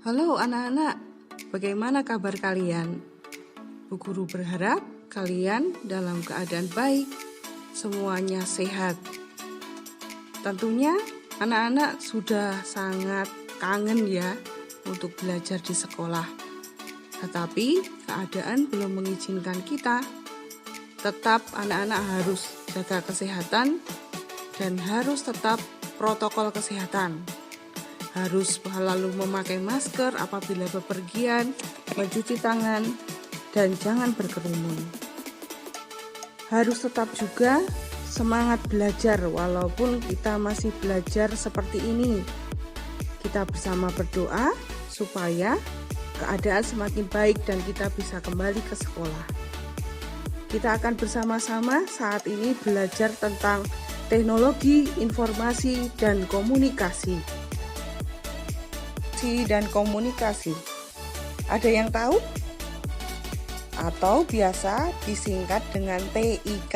Halo anak-anak, bagaimana kabar kalian? Bu Guru berharap kalian dalam keadaan baik, semuanya sehat. Tentunya anak-anak sudah sangat kangen ya untuk belajar di sekolah. Tetapi keadaan belum mengizinkan kita. Tetap anak-anak harus jaga kesehatan dan harus tetap protokol kesehatan. Harus selalu memakai masker apabila bepergian, mencuci tangan, dan jangan berkerumun. Harus tetap juga semangat belajar walaupun kita masih belajar seperti ini. Kita bersama berdoa supaya keadaan semakin baik dan kita bisa kembali ke sekolah. Kita akan bersama-sama saat ini belajar tentang teknologi, informasi, dan komunikasi. Dan komunikasi. Ada yang tahu? Atau biasa disingkat dengan TIK.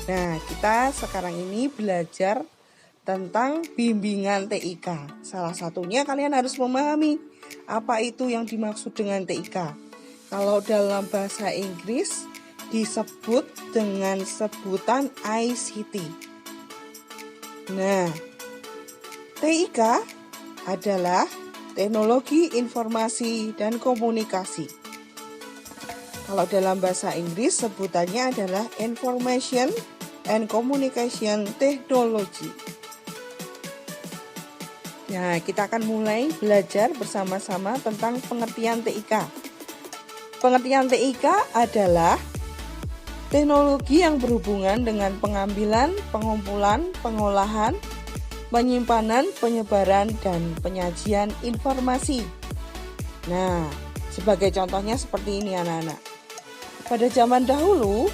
Nah, kita sekarang ini belajar tentang bimbingan TIK. Salah satunya kalian harus memahami apa itu yang dimaksud dengan TIK. Kalau dalam bahasa Inggris disebut dengan sebutan ICT. Nah, TIK adalah teknologi informasi dan komunikasi. Kalau dalam bahasa Inggris sebutannya adalah Information and Communication Technology. Nah, kita akan mulai belajar bersama-sama tentang pengertian TIK. Pengertian TIK adalah teknologi yang berhubungan dengan pengambilan, pengumpulan, pengolahan, penyimpanan, penyebaran, dan penyajian informasi. Nah, sebagai contohnya seperti ini anak-anak. Pada zaman dahulu,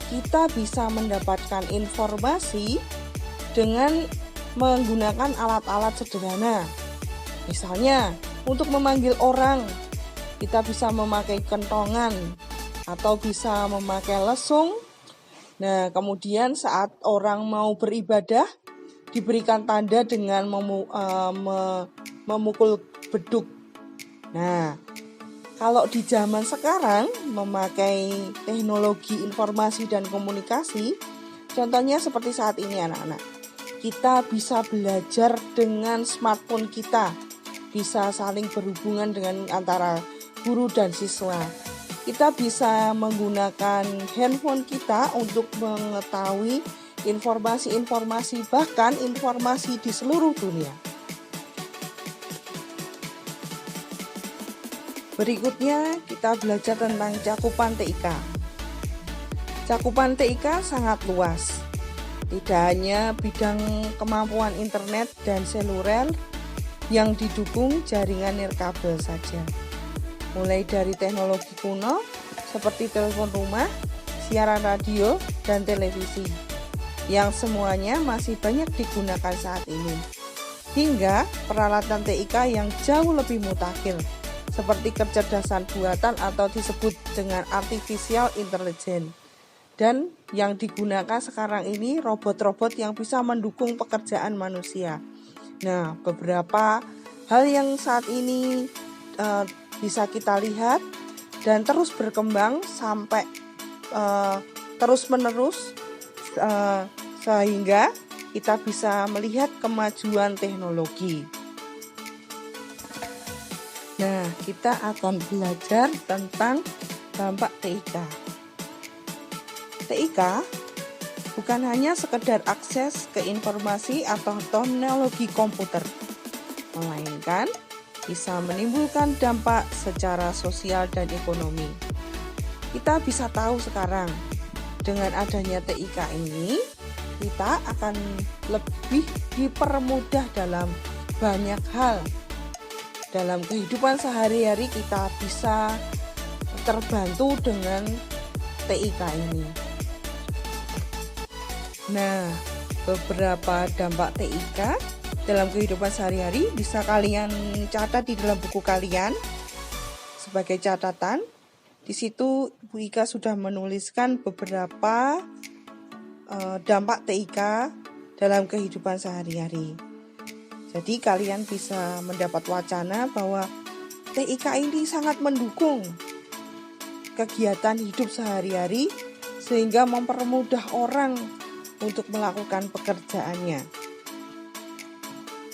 kita bisa mendapatkan informasi dengan menggunakan alat-alat sederhana. Misalnya, untuk memanggil orang, kita bisa memakai kentongan atau bisa memakai lesung. Nah, kemudian saat orang mau beribadah, diberikan tanda dengan memukul beduk. Nah, kalau di zaman sekarang memakai teknologi informasi dan komunikasi, contohnya seperti saat ini anak-anak. Kita bisa belajar dengan smartphone kita, bisa saling berhubungan dengan antara guru dan siswa. Kita bisa menggunakan handphone kita untuk mengetahui informasi-informasi, bahkan informasi di seluruh dunia. Berikutnya kita belajar tentang cakupan TIK. Cakupan TIK sangat luas. Tidak hanya bidang kemampuan internet dan seluler yang didukung jaringan nirkabel saja. Mulai dari teknologi kuno seperti telepon rumah, siaran radio, dan televisi, yang semuanya masih banyak digunakan saat ini. Hingga peralatan TIK yang jauh lebih mutakhir, seperti kecerdasan buatan atau disebut dengan artificial intelligence. Dan yang digunakan sekarang ini robot-robot yang bisa mendukung pekerjaan manusia. Nah, beberapa hal yang saat ini bisa kita lihat dan terus berkembang sampai terus-menerus sehingga kita bisa melihat kemajuan teknologi. Nah, kita akan belajar tentang dampak TIK. TIK bukan hanya sekedar akses ke informasi atau teknologi komputer, melainkan bisa menimbulkan dampak secara sosial dan ekonomi. Kita bisa tahu sekarang, dengan adanya TIK ini, kita akan lebih dipermudah dalam banyak hal. Dalam kehidupan sehari-hari kita bisa terbantu dengan TIK ini. Nah, beberapa dampak TIK dalam kehidupan sehari-hari bisa kalian catat di dalam buku kalian. Sebagai catatan, di situ Bu Ika sudah menuliskan beberapa dampak TIK dalam kehidupan sehari-hari. Jadi kalian bisa mendapat wacana bahwa TIK ini sangat mendukung kegiatan hidup sehari-hari sehingga mempermudah orang untuk melakukan pekerjaannya.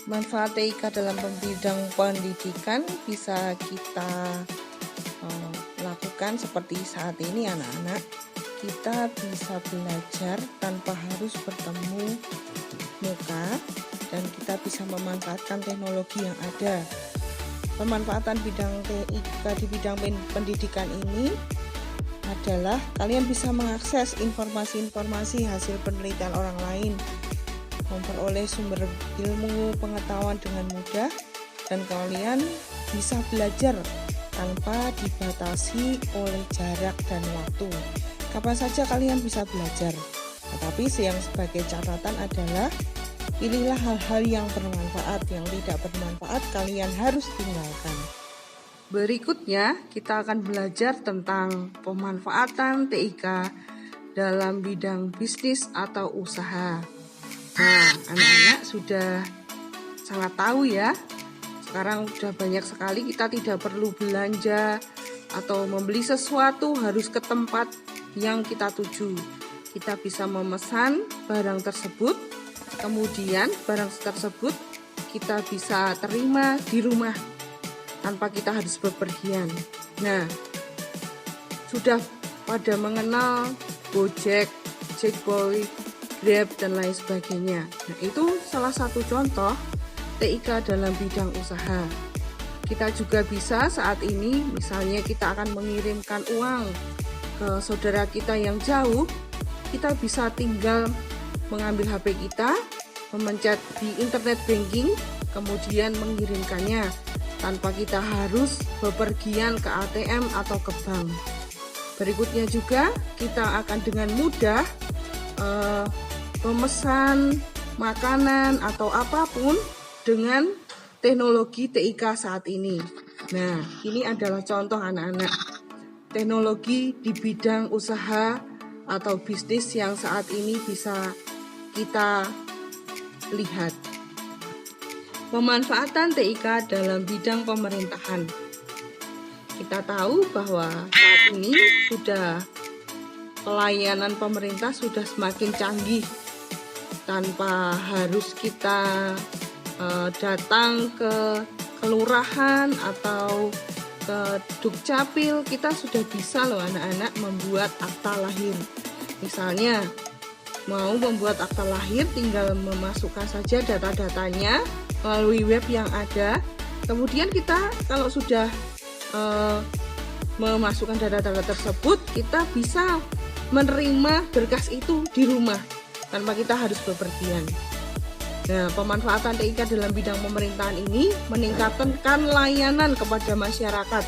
Manfaat TIK dalam bidang pendidikan bisa kita lakukan seperti saat ini anak-anak. Kita bisa belajar tanpa harus bertemu muka dan kita bisa memanfaatkan teknologi yang ada. Pemanfaatan bidang TIK di bidang pendidikan ini adalah kalian bisa mengakses informasi-informasi hasil penelitian orang lain, memperoleh sumber ilmu pengetahuan dengan mudah, dan kalian bisa belajar tanpa dibatasi oleh jarak dan waktu. Kapan saja kalian bisa belajar. Tetapi yang sebagai catatan adalah pilihlah hal-hal yang bermanfaat, yang tidak bermanfaat kalian harus tinggalkan. Berikutnya kita akan belajar tentang pemanfaatan TIK dalam bidang bisnis atau usaha. Nah, anak-anak sudah sangat tahu ya. Sekarang sudah banyak sekali kita tidak perlu belanja atau membeli sesuatu harus ke tempat yang kita tuju. Kita bisa memesan barang tersebut, kemudian barang tersebut kita bisa terima di rumah tanpa kita harus bepergian. Nah, sudah pada mengenal Gojek, Jackboy, Grab, dan lain sebagainya. Nah, itu salah satu contoh TIK dalam bidang usaha. Kita juga bisa saat ini, misalnya kita akan mengirimkan uang ke saudara kita yang jauh, kita bisa tinggal mengambil HP kita, memencet di internet banking, kemudian mengirimkannya tanpa kita harus bepergian ke ATM atau ke bank. Berikutnya juga kita akan dengan mudah memesan makanan atau apapun dengan teknologi TIK saat ini. Nah, ini adalah contoh anak-anak teknologi di bidang usaha atau bisnis yang saat ini bisa kita lihat. Pemanfaatan TIK dalam bidang pemerintahan. Kita tahu bahwa saat ini sudah pelayanan pemerintah sudah semakin canggih tanpa harus kita datang ke kelurahan atau ke Dukcapil. Kita sudah bisa loh anak-anak membuat akta lahir. Misalnya mau membuat akta lahir, tinggal memasukkan saja data-datanya melalui web yang ada. Kemudian kita kalau sudah memasukkan data-data tersebut, kita bisa menerima berkas itu di rumah tanpa kita harus bepergian. Nah, pemanfaatan TIK dalam bidang pemerintahan ini meningkatkan layanan kepada masyarakat.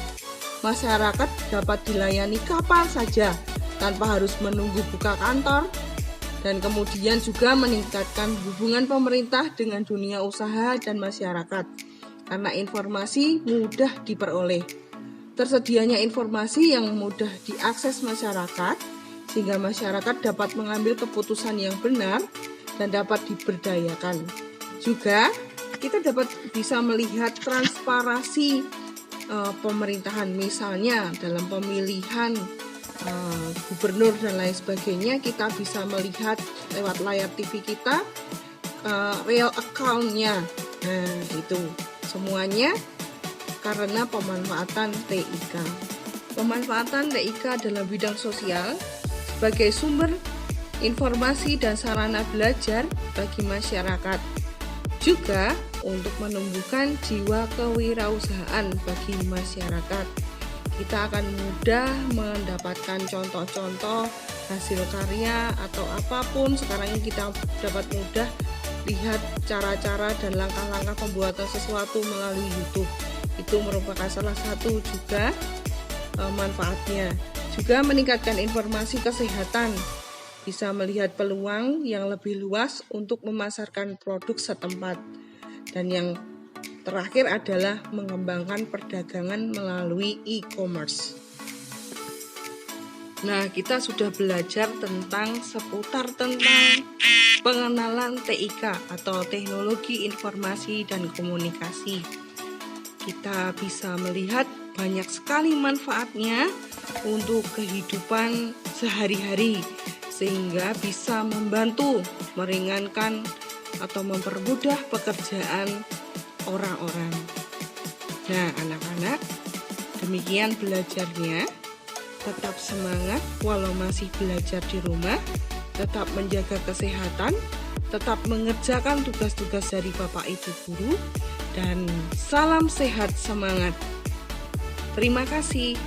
Masyarakat dapat dilayani kapan saja tanpa harus menunggu buka kantor, dan kemudian juga meningkatkan hubungan pemerintah dengan dunia usaha dan masyarakat karena informasi mudah diperoleh. Tersedianya informasi yang mudah diakses masyarakat sehingga masyarakat dapat mengambil keputusan yang benar dan dapat diberdayakan. Juga kita bisa melihat transparansi pemerintahan, misalnya dalam pemilihan gubernur dan lain sebagainya, kita bisa melihat lewat layar TV kita real account-nya. Nah, itu semuanya karena pemanfaatan TIK. Pemanfaatan TIK dalam bidang sosial sebagai sumber informasi dan sarana belajar bagi masyarakat, juga untuk menumbuhkan jiwa kewirausahaan bagi masyarakat. Kita akan mudah mendapatkan contoh-contoh hasil karya atau apapun. Sekarang ini kita dapat mudah lihat cara-cara dan langkah-langkah pembuatan sesuatu melalui YouTube. Itu merupakan salah satu juga manfaatnya. Juga meningkatkan informasi kesehatan, bisa melihat peluang yang lebih luas untuk memasarkan produk setempat. Dan yang terakhir adalah mengembangkan perdagangan melalui e-commerce. Nah, kita sudah belajar seputar pengenalan TIK atau Teknologi Informasi dan Komunikasi. kita bisa melihat banyak sekali manfaatnya untuk kehidupan sehari-hari, sehingga bisa membantu meringankan atau mempermudah pekerjaan orang-orang. Nah, anak-anak, demikian belajarnya. Tetap semangat walau masih belajar di rumah, tetap menjaga kesehatan, tetap mengerjakan tugas-tugas dari Bapak Ibu guru, dan salam sehat semangat. Terima kasih.